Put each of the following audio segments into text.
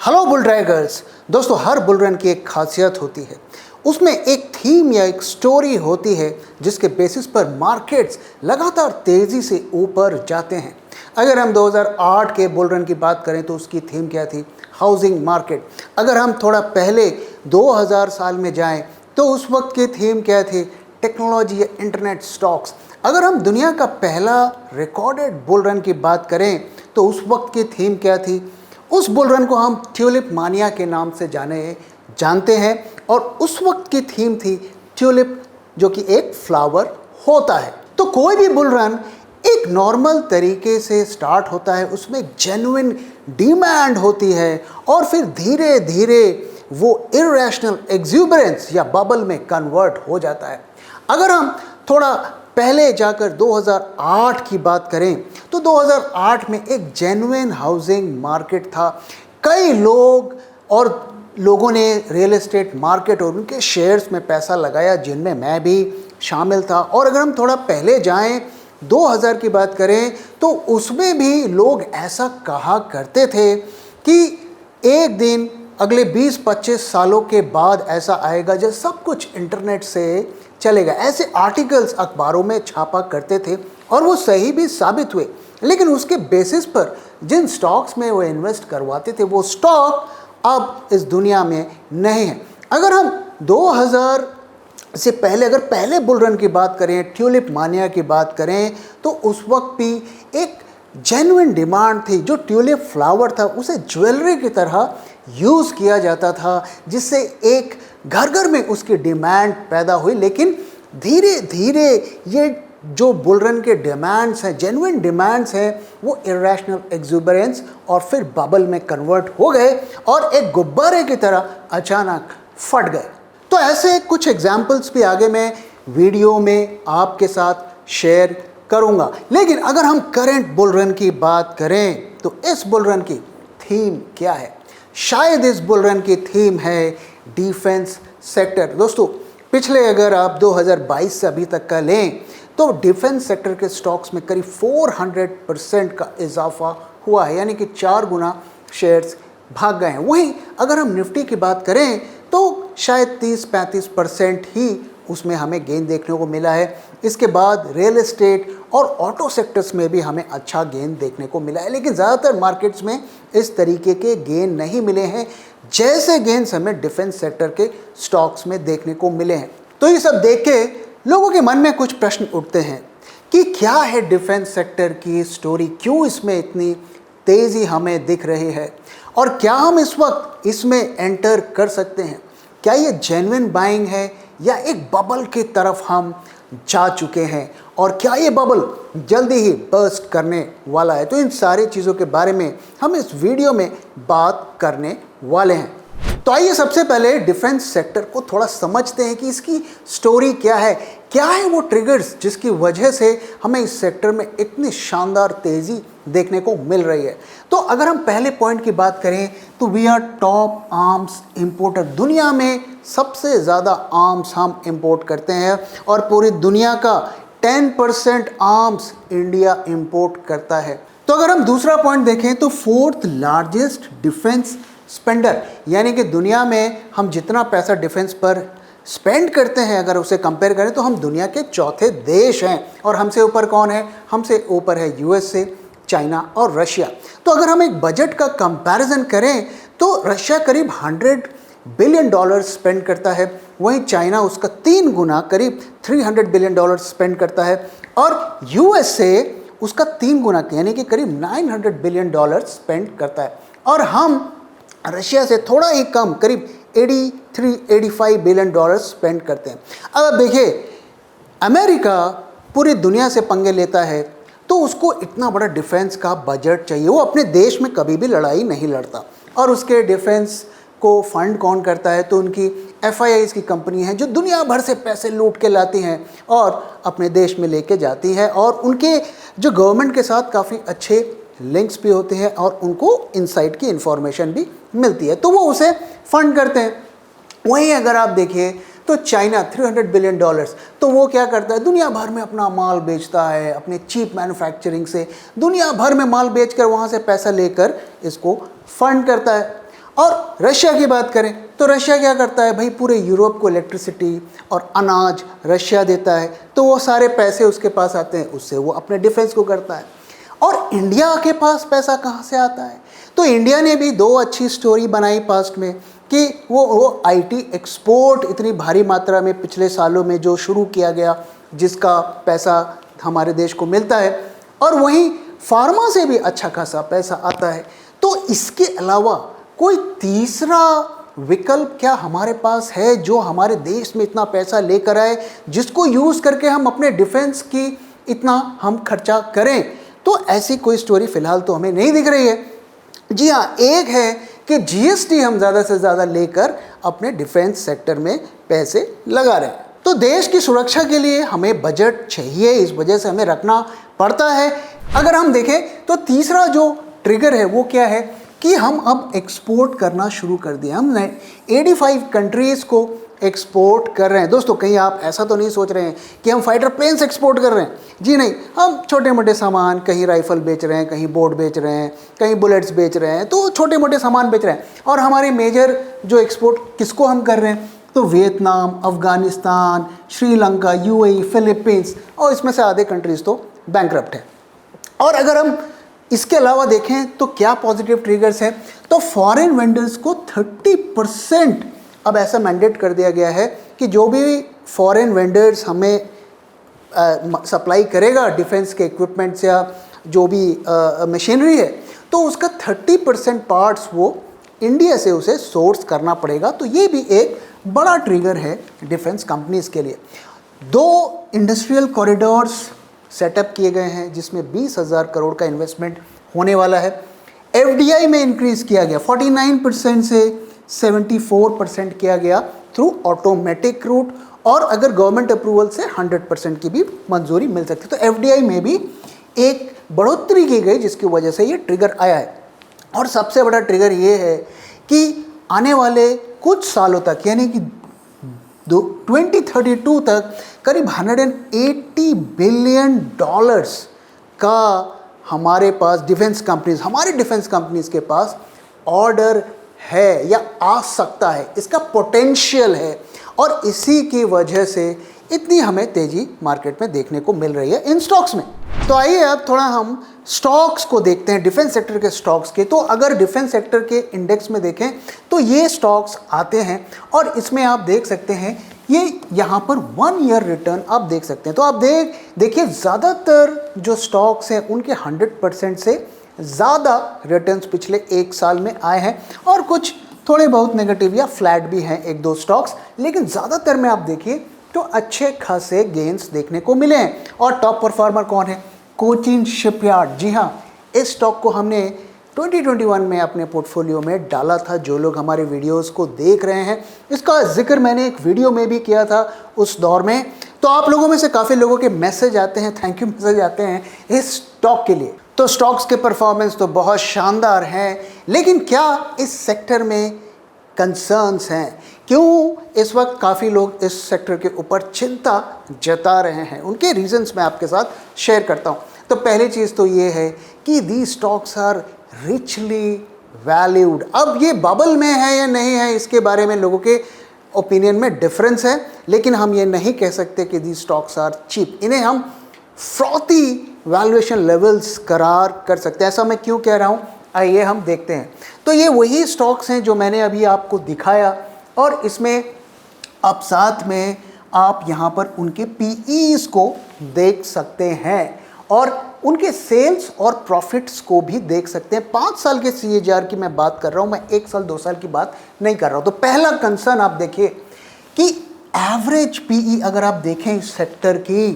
Hello bull draggers. दोस्तों, हर bull run की एक खासियत होती है, उसमें एक थीम या एक स्टोरी होती है जिसके बेसिस पर मार्केट्स लगातार तेज़ी से ऊपर जाते हैं। अगर हम 2008 के बुल रन की बात करें तो उसकी थीम क्या थी? Housing market. अगर हम थोड़ा पहले 2000 साल में जाएं तो उस वक्त की थीम क्या थी? टेक्नोलॉजी या इंटरनेट स्टॉक्स। अगर हम दुनिया का पहला रिकॉर्डेड बुल रन की बात करें तो उस वक्त की थीम क्या थी? उस बुल रन को हम ट्यूलिप मानिया के नाम से जानते हैं और उस वक्त की थीम थी ट्यूलिप, जो कि एक फ्लावर होता है। तो कोई भी बुल रन एक नॉर्मल तरीके से स्टार्ट होता है, उसमें जेन्युइन डिमांड होती है और फिर धीरे धीरे वो इरेशनल एक्सूबरेंस या बबल में कन्वर्ट हो जाता है। अगर हम थोड़ा पहले जाकर 2008 की बात करें तो 2008 में एक जेन्युइन हाउसिंग मार्केट था। कई लोगों ने रियल एस्टेट मार्केट और उनके शेयर्स में पैसा लगाया, जिनमें मैं भी शामिल था। और अगर हम थोड़ा पहले जाएं, 2000 की बात करें तो उसमें भी लोग ऐसा कहा करते थे कि एक दिन अगले 20-25 सालों के बाद ऐसा आएगा जब सब कुछ इंटरनेट से चलेगा। ऐसे आर्टिकल्स अखबारों में छापा करते थे और वो सही भी साबित हुए। लेकिन उसके बेसिस पर जिन स्टॉक्स में वो इन्वेस्ट करवाते थे, वो स्टॉक अब इस दुनिया में नहीं है। अगर हम 2000 से पहले बुल रन की बात करें, ट्यूलिप मानिया की बात करें, तो उस वक्त भी एक जेन्युइन डिमांड थी। जो ट्यूलिप फ्लावर था उसे ज्वेलरी की तरह यूज़ किया जाता था, जिससे एक घर घर में उसकी डिमांड पैदा हुई। लेकिन धीरे धीरे ये जो बुल रन के डिमांड्स हैं, जेन्युइन डिमांड्स हैं, वो इरेशनल एक्सूबरेंस और फिर बबल में कन्वर्ट हो गए और एक गुब्बारे की तरह अचानक फट गए। तो ऐसे कुछ एग्जाम्पल्स भी आगे मैं वीडियो में आपके साथ शेयर करूंगा। लेकिन अगर हम करंट बुल रन की बात करें तो इस बुल रन की थीम क्या है? शायद इस बुल रन की थीम है डिफेंस सेक्टर। दोस्तों, पिछले अगर आप 2022 से अभी तक का लें तो डिफेंस सेक्टर के स्टॉक्स में करीब 400% का इजाफा हुआ है, यानी कि 4 गुना शेयर्स भाग गए हैं। वहीं अगर हम निफ्टी की बात करें तो शायद 30-35% ही उसमें हमें गेन देखने को मिला है। इसके बाद रियल एस्टेट और ऑटो सेक्टर्स में भी हमें अच्छा गेन देखने को मिला है। लेकिन ज़्यादातर मार्केट्स में इस तरीके के गेन नहीं मिले हैं जैसे गेन्स हमें डिफेंस सेक्टर के स्टॉक्स में देखने को मिले हैं। तो ये सब देख के लोगों के मन में कुछ प्रश्न उठते हैं कि क्या है डिफेंस सेक्टर की स्टोरी, क्यों इसमें इतनी तेज़ी हमें दिख रही है और क्या हम इस वक्त इसमें एंटर कर सकते हैं? क्या ये जेन्युइन बाइंग है या एक बबल की तरफ हम जा चुके हैं और क्या ये बबल जल्दी ही बर्स्ट करने वाला है? तो इन सारी चीज़ों के बारे में हम इस वीडियो में बात करने वाले हैं। तो आइए सबसे पहले डिफेंस सेक्टर को थोड़ा समझते हैं कि इसकी स्टोरी क्या है वो ट्रिगर्स जिसकी वजह से हमें इस सेक्टर में इतनी शानदार तेज़ी देखने को मिल रही है। तो अगर हम पहले पॉइंट की बात करें तो we are top arms importer. दुनिया में सबसे ज़्यादा आर्म्स हम इंपोर्ट करते हैं और पूरी दुनिया का 10% आर्म्स इंडिया इंपोर्ट करता है। तो अगर हम दूसरा पॉइंट देखें तो 4th लार्जेस्ट डिफेंस स्पेंडर, यानी कि दुनिया में हम जितना पैसा डिफेंस पर स्पेंड करते हैं अगर उसे कंपेयर करें तो हम दुनिया के चौथे देश हैं। और हमसे ऊपर कौन है? हमसे ऊपर है यूएसए, चाइना और रशिया। तो अगर हम एक बजट का कंपैरिजन करें तो रशिया करीब $100 बिलियन स्पेंड करता है, वहीं चाइना उसका 3 गुना करीब $300 बिलियन स्पेंड करता है और यूएसए उसका 3 गुना यानी कि करीब $900 बिलियन स्पेंड करता है। और हम रशिया से थोड़ा ही कम करीब $83-85 बिलियन स्पेंड करते हैं। अब आप देखिए, अमेरिका पूरी दुनिया से पंगे लेता है तो उसको इतना बड़ा डिफेंस का बजट चाहिए। वो अपने देश में कभी भी लड़ाई नहीं लड़ता और उसके डिफेंस को फंड कौन करता है? तो उनकी FIIs की कंपनी है जो दुनिया भर से पैसे लूट के लाती हैं और अपने देश में लेके जाती है और उनके जो गवर्नमेंट के साथ काफ़ी अच्छे लिंक्स भी होते हैं और उनको इनसाइड की इंफॉर्मेशन भी मिलती है, तो वो उसे फंड करते हैं। वहीं अगर आप देखिए तो चाइना $300 बिलियन, तो वो क्या करता है? दुनिया भर में अपना माल बेचता है, अपने चीप मैन्युफैक्चरिंग से दुनिया भर में माल बेचकर वहाँ से पैसा लेकर इसको फंड करता है। और रशिया की बात करें तो रशिया क्या करता है भाई, पूरे यूरोप को इलेक्ट्रिसिटी और अनाज रशिया देता है, तो वो सारे पैसे उसके पास आते हैं, उससे वो अपने डिफेंस को करता है। और इंडिया के पास पैसा कहाँ से आता है? तो इंडिया ने भी 2 अच्छी स्टोरी बनाई पास्ट में कि वो आईटी एक्सपोर्ट इतनी भारी मात्रा में पिछले सालों में जो शुरू किया गया, जिसका पैसा हमारे देश को मिलता है, और वहीं फार्मा से भी अच्छा खासा पैसा आता है। तो इसके अलावा कोई तीसरा विकल्प क्या हमारे पास है जो हमारे देश में इतना पैसा लेकर आए, जिसको यूज़ करके हम अपने डिफेंस की इतना हम खर्चा करें? तो ऐसी कोई स्टोरी फिलहाल तो हमें नहीं दिख रही है। जी हाँ, एक है कि जीएसटी हम ज़्यादा से ज़्यादा लेकर अपने डिफेंस सेक्टर में पैसे लगा रहे हैं। तो देश की सुरक्षा के लिए हमें बजट चाहिए, इस वजह से हमें रखना पड़ता है। अगर हम देखें तो तीसरा जो ट्रिगर है वो क्या है कि हम अब एक्सपोर्ट करना शुरू कर दिया। हमने 85 कंट्रीज़ को एक्सपोर्ट कर रहे हैं। दोस्तों, कहीं आप ऐसा तो नहीं सोच रहे हैं कि हम फाइटर प्लेन्स एक्सपोर्ट कर रहे हैं? जी नहीं, हम छोटे मोटे सामान, कहीं राइफल बेच रहे हैं, कहीं बोट बेच रहे हैं, कहीं बुलेट्स बेच रहे हैं, तो छोटे मोटे सामान बेच रहे हैं। और हमारे मेजर जो एक्सपोर्ट किसको हम कर रहे हैं? तो Vietnam, Afghanistan, Sri Lanka, UAE, Philippines, और इसमें से आधे कंट्रीज़ तो बैंकरप्ट है। और अगर हम इसके अलावा देखें तो क्या पॉजिटिव ट्रिगर्स हैं? तो फॉरेन वेंडर्स को 30% अब ऐसा मैंडेट कर दिया गया है कि जो भी फॉरेन वेंडर्स हमें सप्लाई करेगा डिफेंस के इक्विपमेंट्स या जो भी मशीनरी है, तो उसका 30% पार्ट्स वो इंडिया से उसे सोर्स करना पड़ेगा। तो ये भी एक बड़ा ट्रिगर है डिफेंस कंपनीज़ के लिए। 2 इंडस्ट्रियल कॉरिडोर्स सेटअप किए गए हैं जिसमें 20,000 करोड़ का इन्वेस्टमेंट होने वाला है। एफडीआई में इंक्रीज़ किया गया 49% से 74% किया गया थ्रू ऑटोमेटिक रूट, और अगर गवर्नमेंट अप्रूवल से 100% की भी मंजूरी मिल सकती है। तो एफडीआई में भी एक बढ़ोतरी की गई जिसकी वजह से ये ट्रिगर आया है। और सबसे बड़ा ट्रिगर ये है कि आने वाले कुछ सालों तक, यानी कि 2032 तक करीब $180 बिलियन का हमारे पास डिफेंस कंपनीज, हमारी डिफेंस कंपनीज के पास ऑर्डर है या आ सकता है, इसका पोटेंशियल है। और इसी की वजह से इतनी हमें तेज़ी मार्केट में देखने को मिल रही है इन स्टॉक्स में। तो आइए अब थोड़ा हम स्टॉक्स को देखते हैं, डिफेंस सेक्टर के स्टॉक्स के। तो अगर डिफेंस सेक्टर के इंडेक्स में देखें तो ये स्टॉक्स आते हैं, और इसमें आप देख सकते हैं ये यहाँ पर 1 ईयर रिटर्न आप देख सकते हैं। तो आप देखिए ज़्यादातर जो स्टॉक्स हैं उनके 100% से ज़्यादा रिटर्न्स पिछले 1 साल में आए हैं, और कुछ थोड़े बहुत नेगेटिव या फ्लैट भी हैं 1-2 स्टॉक्स, लेकिन ज़्यादातर में आप देखिए तो अच्छे खासे गेंस देखने को मिले हैं। और टॉप परफॉर्मर कौन है? कोचिन शिपयार्ड। जी हाँ, इस स्टॉक को हमने 2021 में अपने पोर्टफोलियो में डाला था। जो लोग हमारे वीडियोस को देख रहे हैं, इसका जिक्र मैंने एक वीडियो में भी किया था उस दौर में। तो आप लोगों में से काफ़ी लोगों के मैसेज आते हैं, थैंक यू मैसेज आते हैं इस स्टॉक के लिए। तो स्टॉक्स के परफॉर्मेंस तो बहुत शानदार हैं, लेकिन क्या इस सेक्टर में कंसर्न्स हैं? क्यों इस वक्त काफ़ी लोग इस सेक्टर के ऊपर चिंता जता रहे हैं? उनके रीजंस मैं आपके साथ शेयर करता हूँ। तो पहली चीज़ तो ये है कि the stocks are richly valued. अब ये बबल में है या नहीं है, इसके बारे में लोगों के ओपिनियन में डिफरेंस है, लेकिन हम ये नहीं कह सकते कि दी स्टॉक्स आर चीप। इन्हें हम फ्रॉथी वैल्यूएशन लेवल्स करार कर सकते हैं। ऐसा मैं क्यों कह रहा हूँ, आइए हम देखते हैं। तो ये वही स्टॉक्स हैं जो मैंने अभी आपको दिखाया, और इसमें अब साथ में आप यहाँ पर उनके पीईज को देख सकते हैं, और उनके सेल्स और प्रॉफिट्स को भी देख सकते हैं। 5 साल के CAGR की मैं बात कर रहा हूँ, मैं 1 साल 2 साल की बात नहीं कर रहा हूँ। तो पहला कंसर्न आप देखिए कि एवरेज PE अगर आप देखें इस सेक्टर की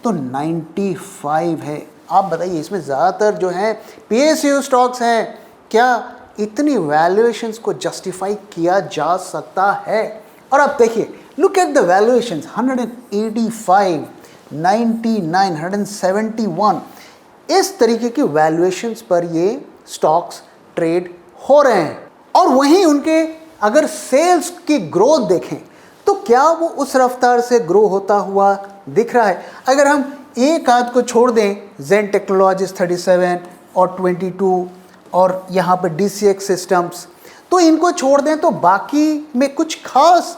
तो 95 है। आप बताइए, इसमें ज़्यादातर जो हैं PSU स्टॉक्स हैं, क्या इतनी वैल्यूएशंस को जस्टिफाई किया जा सकता है? और आप देखिए, लुक एट द वैल्यूएशंस, 185, 99, 171, इस तरीके की वैल्यूएशंस पर ये स्टॉक्स ट्रेड हो रहे हैं। और वहीं उनके अगर सेल्स की ग्रोथ देखें तो क्या वो उस रफ्तार से ग्रो होता हुआ दिख रहा है? अगर हम एक आध को छोड़ दें, जेन टेक्नोलॉजीज 37 और 22 और यहाँ पर DCX सिस्टम्स, तो इनको छोड़ दें तो बाकी में कुछ खास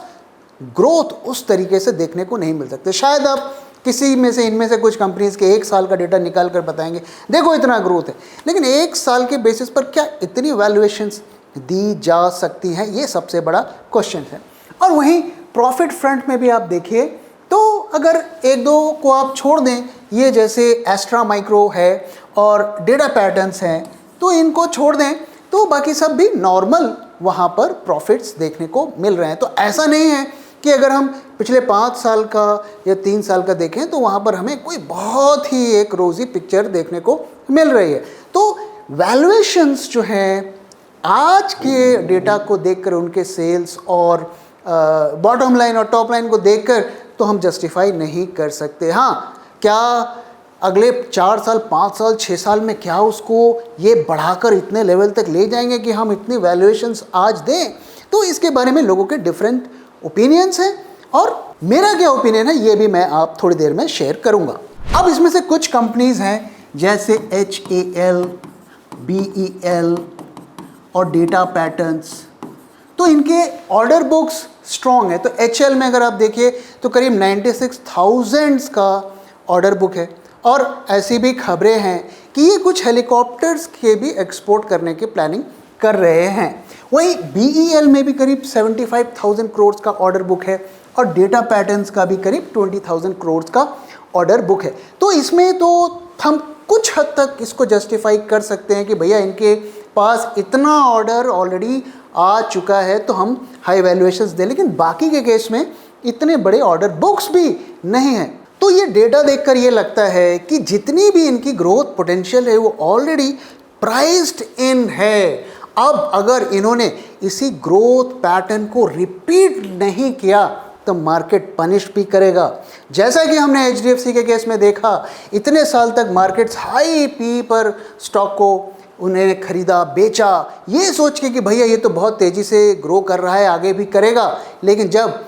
ग्रोथ उस तरीके से देखने को नहीं मिल सकते। शायद आप किसी में से इनमें से कुछ कंपनीज के 1 साल का डेटा निकाल कर बताएंगे देखो इतना ग्रोथ है, लेकिन 1 साल के बेसिस पर क्या इतनी वैल्यूएशंस दी जा सकती हैं, ये सबसे बड़ा क्वेश्चन है। और वहीं प्रॉफिट फ्रंट में भी आप देखिए तो अगर 1-2 को आप छोड़ दें, ये जैसे एस्ट्रा माइक्रो है और डेटा पैटर्न्स हैं, तो इनको छोड़ दें तो बाकी सब भी नॉर्मल वहाँ पर प्रॉफिट्स देखने को मिल रहे हैं। तो ऐसा नहीं है कि अगर हम पिछले 5 साल का या 3 साल का देखें तो वहाँ पर हमें कोई बहुत ही एक रोज़ी पिक्चर देखने को मिल रही है। तो वैल्यूएशंस जो हैं आज के डेटा को देखकर, उनके सेल्स और बॉटम लाइन और टॉप लाइन को देखकर तो हम जस्टिफाई नहीं कर सकते। हाँ, क्या अगले 4 साल, 5 साल, 6 साल में क्या उसको ये बढ़ाकर इतने लेवल तक ले जाएंगे कि हम इतनी वैल्यूएशंस आज दें? तो इसके बारे में लोगों के डिफरेंट ओपिनियंस हैं और मेरा क्या ओपिनियन है ये भी मैं आप थोड़ी देर में शेयर करूंगा। अब इसमें से कुछ कंपनीज हैं जैसे HAL, BEL और डेटा पैटर्न्स, तो इनके ऑर्डर बुक्स स्ट्रॉन्ग है। तो HL में अगर आप देखिए तो करीब 96,000 का ऑर्डर बुक है और ऐसी भी खबरें हैं कि ये कुछ हेलीकॉप्टर्स के भी एक्सपोर्ट करने की प्लानिंग कर रहे हैं। वहीं BEL में भी करीब 75,000 करोड़ का ऑर्डर बुक है और डेटा पैटर्न्स का भी करीब 20,000 करोड़ का ऑर्डर बुक है। तो इसमें तो हम कुछ हद तक इसको जस्टिफाई कर सकते हैं कि भैया इनके पास इतना ऑर्डर ऑलरेडी आ चुका है तो हम हाई वैल्यूएशंस दें, लेकिन बाकी के केस में इतने बड़े ऑर्डर बुक्स भी नहीं हैं। तो ये डेटा देखकर ये लगता है कि जितनी भी इनकी ग्रोथ पोटेंशियल है वो ऑलरेडी प्राइस्ड इन है। अब अगर इन्होंने इसी ग्रोथ पैटर्न को रिपीट नहीं किया तो मार्केट पनिश भी करेगा। जैसा कि हमने HDFC के केस में देखा, इतने साल तक मार्केट्स हाई पी पर स्टॉक को उन्हें खरीदा, बेचा, ये सोच के कि भैया ये तो बहुत तेज़ी से ग्रो कर रहा है, आगे भी करेगा। लेकिन जब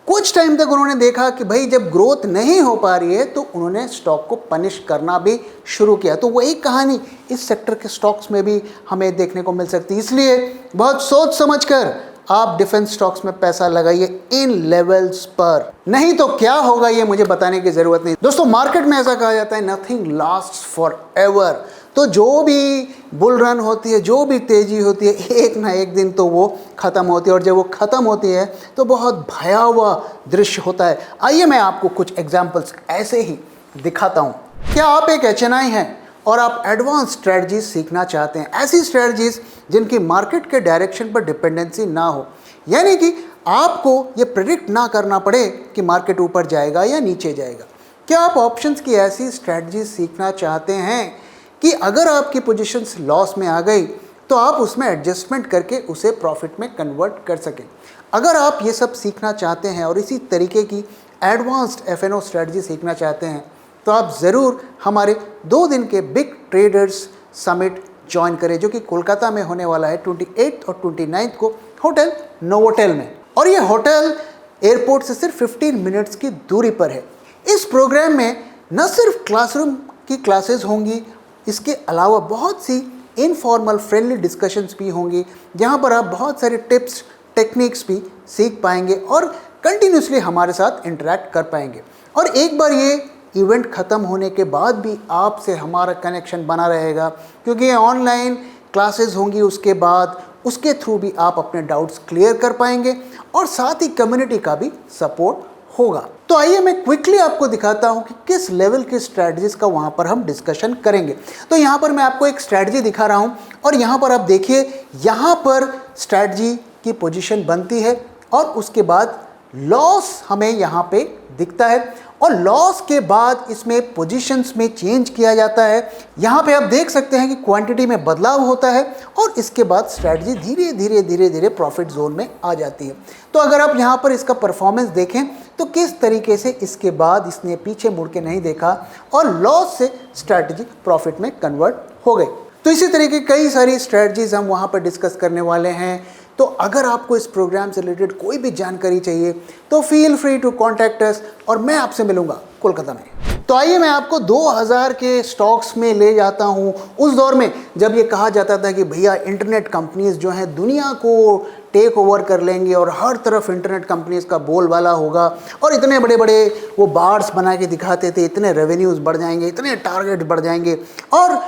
कुछ टाइम तक उन्होंने देखा कि भाई जब ग्रोथ नहीं हो पा रही है तो उन्होंने स्टॉक को पनिश करना भी शुरू किया। तो वही कहानी इस सेक्टर के स्टॉक्स में भी हमें देखने को मिल सकती है। इसलिए बहुत सोच समझकर आप डिफेंस स्टॉक्स में पैसा लगाइए इन लेवल्स पर, नहीं तो क्या होगा ये मुझे बताने की ज़रूरत नहीं। दोस्तों, मार्केट में ऐसा कहा जाता है नथिंग लास्ट्स फॉर एवर। तो जो भी बुल रन होती है, जो भी तेज़ी होती है, एक ना एक दिन तो वो ख़त्म होती है और जब वो ख़त्म होती है तो बहुत भयावह दृश्य होता है। आइए मैं आपको कुछ एग्जाम्पल्स ऐसे ही दिखाता हूँ। क्या आप एक HNI हैं और आप एडवांस स्ट्रेटजीज सीखना चाहते हैं, ऐसी स्ट्रेटजीज जिनकी मार्केट के डायरेक्शन पर डिपेंडेंसी ना हो, यानी कि आपको ये प्रेडिक्ट ना करना पड़े कि मार्केट ऊपर जाएगा या नीचे जाएगा। क्या आप ऑप्शंस की ऐसी स्ट्रेटजीज सीखना चाहते हैं कि अगर आपकी पोजीशंस लॉस में आ गई तो आप उसमें एडजस्टमेंट करके उसे प्रॉफिट में कन्वर्ट कर सकें? अगर आप ये सब सीखना चाहते हैं और इसी तरीके की एडवांस्ड FNO स्ट्रेटजी सीखना चाहते हैं तो आप ज़रूर हमारे 2 दिन के बिग ट्रेडर्स समिट ज्वाइन करें, जो कि कोलकाता में होने वाला है 28 और 29 को होटल नोवोटेल में। और ये होटल एयरपोर्ट से सिर्फ 15 मिनट्स की दूरी पर है। इस प्रोग्राम में न सिर्फ क्लासरूम की क्लासेस होंगी, इसके अलावा बहुत सी इनफॉर्मल फ्रेंडली डिस्कशंस भी होंगी, जहां पर आप बहुत सारे टिप्स टेक्निक्स भी सीख पाएंगे और कंटिन्यूसली हमारे साथ इंटरेक्ट कर पाएंगे। और एक बार ये इवेंट ख़त्म होने के बाद भी आपसे हमारा कनेक्शन बना रहेगा, क्योंकि ये ऑनलाइन क्लासेस होंगी। उसके बाद उसके थ्रू भी आप अपने डाउट्स क्लियर कर पाएंगे और साथ ही कम्युनिटी का भी सपोर्ट होगा। तो आइए मैं क्विकली आपको दिखाता हूं कि किस लेवल की स्ट्रैटेजीज का वहां पर हम डिस्कशन करेंगे। तो यहां पर मैं आपको एक स्ट्रैटेजी दिखा रहा हूं और यहां पर आप देखिए, यहां पर स्ट्रैटेजी की पोजीशन बनती है और उसके बाद लॉस हमें यहां पे दिखता है और लॉस के बाद इसमें पोजीशंस में चेंज किया जाता है। यहाँ पे आप देख सकते हैं कि क्वांटिटी में बदलाव होता है और इसके बाद स्ट्रैटेजी धीरे धीरे प्रॉफिट जोन में आ जाती है। तो अगर आप यहाँ पर इसका परफॉर्मेंस देखें तो किस तरीके से इसके बाद इसने पीछे मुड़ के नहीं देखा और लॉस से स्ट्रैटेजी प्रॉफिट में कन्वर्ट हो गई। तो इसी तरीके कई सारी स्ट्रैटेजीज हम वहाँ पर डिस्कस करने वाले हैं। तो अगर आपको इस प्रोग्राम से रिलेटेड कोई भी जानकारी चाहिए तो feel free to contact us और मैं आपसे मिलूंगा कोलकाता में। तो तो आइए मैं आपको 2000 के स्टॉक्स में ले जाता हूं, उस दौर में जब ये कहा जाता था कि भैया इंटरनेट कंपनीज जो हैं दुनिया को टेक ओवर कर लेंगे और हर तरफ इंटरनेट कंपनीज का बोलबाला होगा और इतने बड़े बड़े वो बार्स बना के दिखाते थे, इतने रेवेन्यूज़ बढ़ जाएंगे, इतने टारगेट बढ़ जाएंगे और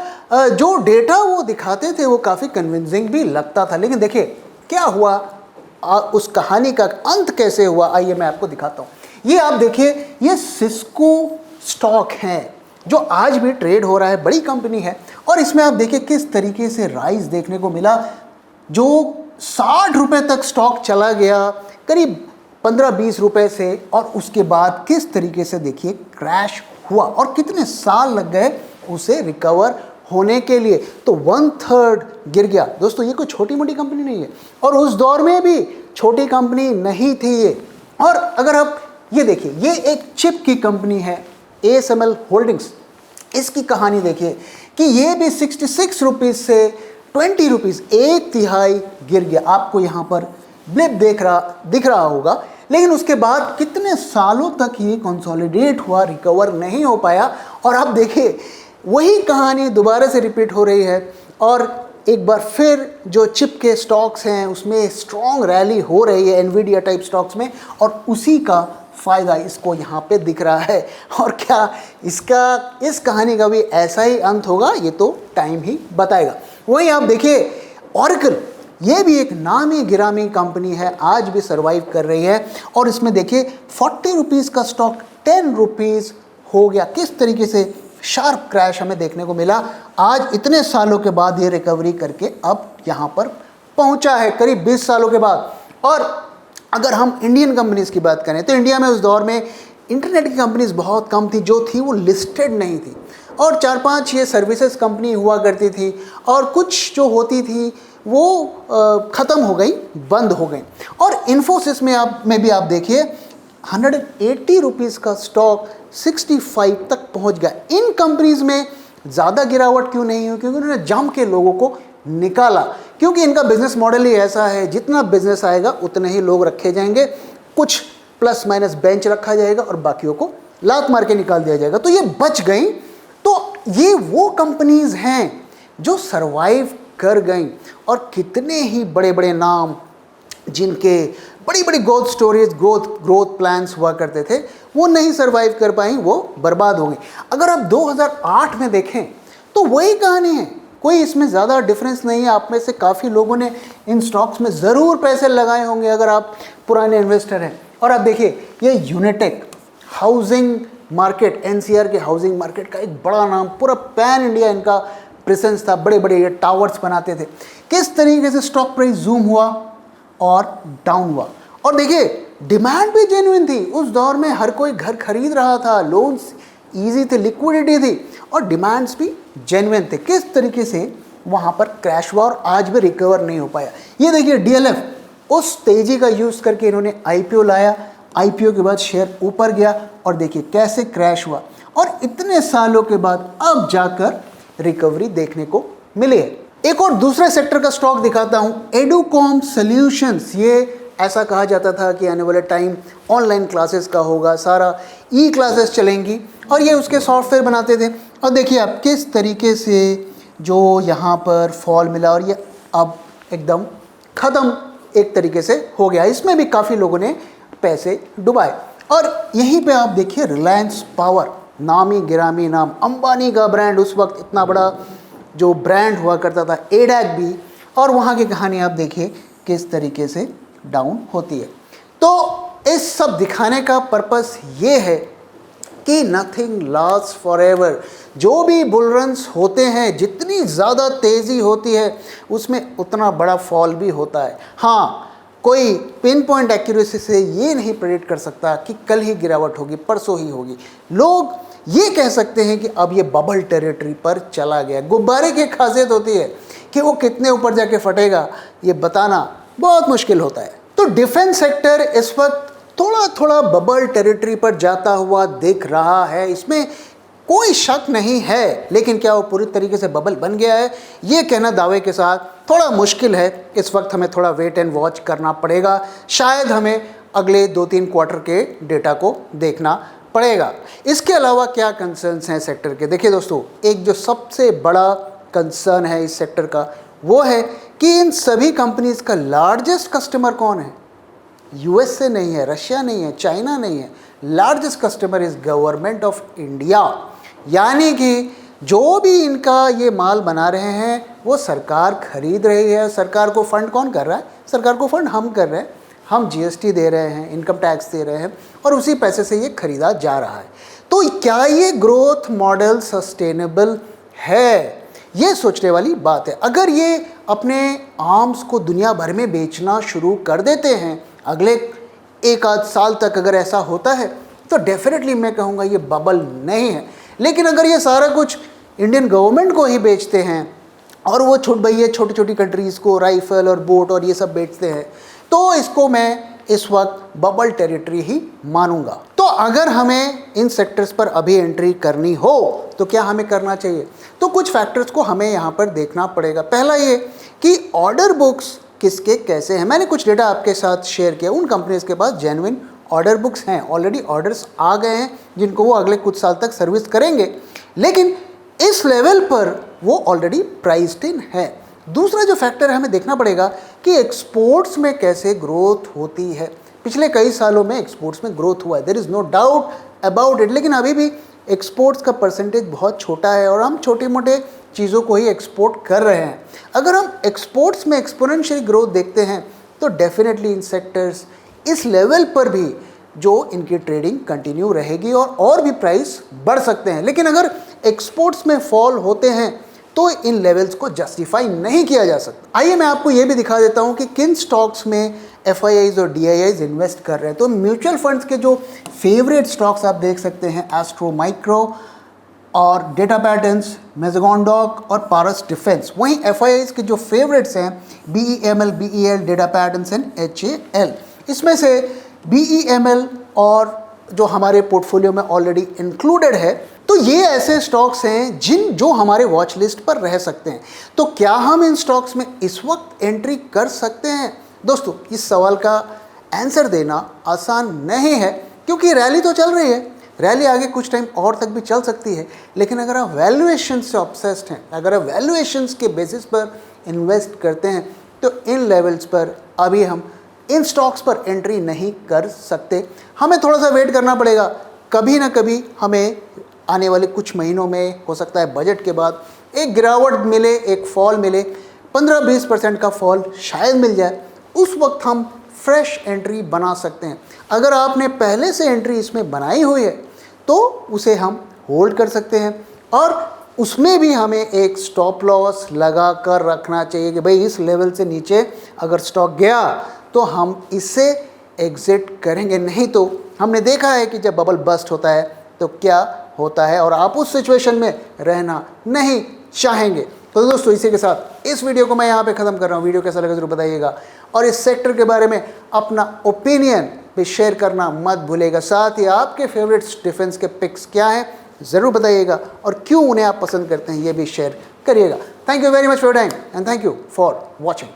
जो डेटा वो दिखाते थे वो काफ़ी कन्विंसिंग भी लगता था। लेकिन देखिए क्या हुआ, उस कहानी का अंत कैसे हुआ, आइए मैं आपको दिखाता हूँ। ये आप देखिए, ये सिस्को स्टॉक है जो आज भी ट्रेड हो रहा है, बड़ी कंपनी है और इसमें आप देखिए किस तरीके से राइज देखने को मिला। जो 60 रुपए तक स्टॉक चला गया करीब 15-20 रुपए से और उसके बाद किस तरीके से देखिए क्रैश हुआ और कितने साल लग गए उसे रिकवर होने के लिए। तो 1/3 गिर गया। दोस्तों ये कोई छोटी मोटी कंपनी नहीं है और उस दौर में भी छोटी कंपनी नहीं थी ये। और अगर आप ये देखिए, ये एक चिप की कंपनी है ASML होल्डिंग्स। इसकी कहानी देखिए कि ये भी 66 रुपीज़ से 20 रुपीज़, 1/3 गिर गया। आपको यहाँ पर ब्लिप दिख रहा होगा, लेकिन उसके बाद कितने सालों तक ये कंसोलिडेट हुआ, रिकवर नहीं हो पाया। और आप देखिए वही कहानी दोबारा से रिपीट हो रही है और एक बार फिर जो चिप के स्टॉक्स हैं उसमें स्ट्रॉन्ग रैली हो रही है, एनवीडिया टाइप स्टॉक्स में, और उसी का फ़ायदा इसको यहाँ पे दिख रहा है। और क्या इस कहानी का भी ऐसा ही अंत होगा, ये तो टाइम ही बताएगा। वहीं आप देखिए ऑरेकल, ये भी एक नामी गिरामी कंपनी है, आज भी सर्वाइव कर रही है और इसमें देखिए 40 रुपीज़ का स्टॉक 10 रुपीज़ हो गया। किस तरीके से शार्प क्रैश हमें देखने को मिला। आज इतने सालों के बाद ये रिकवरी करके अब यहाँ पर पहुँचा है, करीब 20 सालों के बाद। और अगर हम इंडियन कंपनीज़ की बात करें तो इंडिया में उस दौर में इंटरनेट की कंपनीज़ बहुत कम थी, जो थी वो लिस्टेड नहीं थी और 4-5 ये सर्विसेज कंपनी हुआ करती थी और कुछ जो होती थी वो ख़त्म हो गई, बंद हो गई। और इन्फोसिस में भी आप देखिए 180 रुपीज़ का स्टॉक 65 तक पहुंच गया। इन कंपनीज़ में ज़्यादा गिरावट क्यों नहीं हुई? क्योंकि उन्होंने जम के लोगों को निकाला, क्योंकि इनका बिजनेस मॉडल ही ऐसा है, जितना बिजनेस आएगा उतने ही लोग रखे जाएंगे, कुछ प्लस माइनस बेंच रखा जाएगा और बाकियों को लात मार के निकाल दिया जाएगा। तो ये बच गई। तो ये वो कंपनीज़ हैं जो सरवाइव कर गई और कितने ही बड़े बड़े नाम जिनके बड़ी बड़ी ग्रोथ स्टोरीज, ग्रोथ प्लान्स हुआ करते थे, वो नहीं सरवाइव कर पाई, वो बर्बाद हो गई। अगर आप 2008 में देखें तो वही कहानी है, कोई इसमें ज़्यादा डिफरेंस नहीं है। आप में से काफ़ी लोगों ने इन स्टॉक्स में ज़रूर पैसे लगाए होंगे अगर आप पुराने इन्वेस्टर हैं। और आप देखिए ये यूनिटेक हाउसिंग मार्केट, NCR के हाउसिंग मार्केट का एक बड़ा नाम, पूरा पैन इंडिया इनका प्रेजेंस था, बड़े बड़े ये टावर्स बनाते थे। किस तरीके से स्टॉक प्राइस जूम हुआ और डाउन हुआ। और देखिए डिमांड भी जेन्युइन थी, उस दौर में हर कोई घर खरीद रहा था, लोन्स ईजी थे, लिक्विडिटी थी और डिमांड्स भी जेन्युइन थे। किस तरीके से वहाँ पर क्रैश हुआ और आज भी रिकवर नहीं हो पाया। ये देखिए DLF, उस तेज़ी का यूज़ करके इन्होंने IPO लाया, IPO के बाद शेयर ऊपर गया और देखिए कैसे क्रैश हुआ और इतने सालों के बाद अब जाकर रिकवरी देखने को मिली है। एक और दूसरे सेक्टर का स्टॉक दिखाता हूं, एडुकॉम सॉल्यूशंस। ये ऐसा कहा जाता था कि आने वाले टाइम ऑनलाइन क्लासेस का होगा, सारा क्लासेस चलेंगी और ये उसके सॉफ्टवेयर बनाते थे। और देखिए आप किस तरीके से जो यहाँ पर फॉल मिला और ये अब एकदम ख़त्म एक तरीके से हो गया। इसमें भी काफ़ी लोगों ने पैसे डुबाए। और यहीं पे आप देखिए रिलायंस पावर, नामी गिरामी नाम, अंबानी का ब्रांड, उस वक्त इतना बड़ा जो ब्रांड हुआ करता था, एडैक भी, और वहाँ की कहानी आप देखिए किस तरीके से डाउन होती है। तो इस सब दिखाने का पर्पस ये है कि नथिंग लास्ट फॉरएवर। जो भी बुल रन्स होते हैं, जितनी ज़्यादा तेज़ी होती है उसमें उतना बड़ा फॉल भी होता है। हाँ, कोई पिन पॉइंट एक्यूरेसी से ये नहीं प्रेडिक्ट कर सकता कि कल ही गिरावट होगी, परसों ही होगी। लोग ये कह सकते हैं कि अब ये बबल टेरिटरी पर चला गया। गुब्बारे की खासियत होती है कि वो कितने ऊपर जाके फटेगा, ये बताना बहुत मुश्किल होता है। तो डिफेंस सेक्टर इस वक्त थोड़ा थोड़ा बबल टेरिटरी पर जाता हुआ दिख रहा है, इसमें कोई शक नहीं है। लेकिन क्या वो पूरी तरीके से बबल बन गया है, ये कहना दावे के साथ थोड़ा मुश्किल है। इस वक्त हमें थोड़ा वेट एंड वॉच करना पड़ेगा। शायद हमें अगले 2-3 क्वार्टर के डेटा को देखना पड़ेगा। इसके अलावा क्या कंसर्न्स हैं सेक्टर के? देखिए दोस्तों, एक जो सबसे बड़ा कंसर्न है इस सेक्टर का वो है कि इन सभी कंपनीज का लार्जेस्ट कस्टमर कौन है? यूएस से नहीं है, रशिया नहीं है, चाइना नहीं है, largest customer is government of India. यानी कि जो भी इनका ये माल बना रहे हैं वो सरकार खरीद रही है। सरकार को फंड कौन कर रहा है? सरकार को फंड हम कर रहे हैं, हम जीएसटी दे रहे हैं, इनकम टैक्स दे रहे हैं और उसी पैसे से ये खरीदा जा रहा है। तो क्या ये ग्रोथ मॉडल सस्टेनेबल है? ये सोचने वाली बात है। अगर ये अपने आर्म्स को दुनिया भर में बेचना शुरू कर देते हैं अगले एक आध साल तक, अगर ऐसा होता है तो डेफिनेटली मैं कहूँगा ये बबल नहीं है। लेकिन अगर ये सारा कुछ इंडियन गवर्नमेंट को ही बेचते हैं और वो ये छोटी छोटी कंट्रीज़ को राइफल और बोट और ये सब बेचते हैं, तो इसको मैं इस वक्त बबल टेरिटरी ही मानूंगा। तो अगर हमें इन सेक्टर्स पर अभी एंट्री करनी हो तो क्या हमें करना चाहिए? तो कुछ फैक्टर्स को हमें यहाँ पर देखना पड़ेगा। पहला ये कि ऑर्डर बुक्स किसके कैसे हैं। मैंने कुछ डेटा आपके साथ शेयर किया। उन कंपनीज के पास जेन्युइन ऑर्डर बुक्स हैं, ऑलरेडी ऑर्डर्स आ गए हैं जिनको वो अगले कुछ साल तक सर्विस करेंगे, लेकिन इस लेवल पर वो ऑलरेडी प्राइस्ड इन है। दूसरा जो फैक्टर है हमें देखना पड़ेगा कि एक्सपोर्ट्स में कैसे ग्रोथ होती है। पिछले कई सालों में एक्सपोर्ट्स में ग्रोथ हुआ है, there is no doubt about it, लेकिन अभी भी एक्सपोर्ट्स का परसेंटेज बहुत छोटा है और हम छोटे मोटे चीज़ों को ही एक्सपोर्ट कर रहे हैं। अगर हम एक्सपोर्ट्स में एक्सपोनेंशियल ग्रोथ देखते हैं तो डेफिनेटली इन सेक्टर्स इस लेवल पर भी जो इनकी ट्रेडिंग कंटिन्यू रहेगी और भी प्राइस बढ़ सकते हैं। लेकिन अगर एक्सपोर्ट्स में फॉल होते हैं तो इन लेवल्स को जस्टिफाई नहीं किया जा सकता। आइए मैं आपको ये भी दिखा देता हूँ कि किन स्टॉक्स में FIIs और DIIs इन्वेस्ट कर रहे हैं। तो म्यूचुअल फंड्स के जो फेवरेट स्टॉक्स आप देख सकते हैं, एस्ट्रो माइक्रो और डेटा पैटर्न्स, मेज़ागन डॉक और पारस डिफेंस। वहीं FIIs के जो फेवरेट्स हैं BEML, BEL, data patterns and HAL। इसमें से BEML और जो हमारे पोर्टफोलियो में ऑलरेडी इंक्लूडेड है, तो ये ऐसे स्टॉक्स हैं जो हमारे वॉच लिस्ट पर रह सकते हैं। तो क्या हम इन स्टॉक्स में इस वक्त एंट्री कर सकते हैं? दोस्तों, इस सवाल का आंसर देना आसान नहीं है क्योंकि रैली तो चल रही है, रैली आगे कुछ टाइम और तक भी चल सकती है। लेकिन अगर आप वैल्यूएशन से ऑब्सेस्ड हैं, अगर आप वैल्यूएशंस के बेसिस पर इन्वेस्ट करते हैं, तो इन लेवल्स पर अभी हम इन स्टॉक्स पर एंट्री नहीं कर सकते। हमें थोड़ा सा वेट करना पड़ेगा। कभी ना कभी हमें आने वाले कुछ महीनों में, हो सकता है बजट के बाद, एक गिरावट मिले, एक फॉल मिले, 15-20% का फॉल शायद मिल जाए। उस वक्त हम फ्रेश एंट्री बना सकते हैं। अगर आपने पहले से एंट्री इसमें बनाई हुई है तो उसे हम होल्ड कर सकते हैं और उसमें भी हमें एक स्टॉप लॉस लगा कर रखना चाहिए कि भाई इस लेवल से नीचे अगर स्टॉक गया तो हम इससे एग्जिट करेंगे। नहीं तो हमने देखा है कि जब बबल बस्ट होता है तो क्या होता है और आप उस सिचुएशन में रहना नहीं चाहेंगे। तो दोस्तों, इसी के साथ इस वीडियो को मैं यहाँ पे ख़त्म कर रहा हूँ। वीडियो कैसा लगा ज़रूर बताइएगा और इस सेक्टर के बारे में अपना ओपिनियन भी शेयर करना मत भूलिएगा। साथ ही आपके फेवरेट डिफेंस के पिक्स क्या हैं ज़रूर बताइएगा और क्यों उन्हें आप पसंद करते हैं ये भी शेयर करिएगा। Thank you very much for your time and thank you for watching.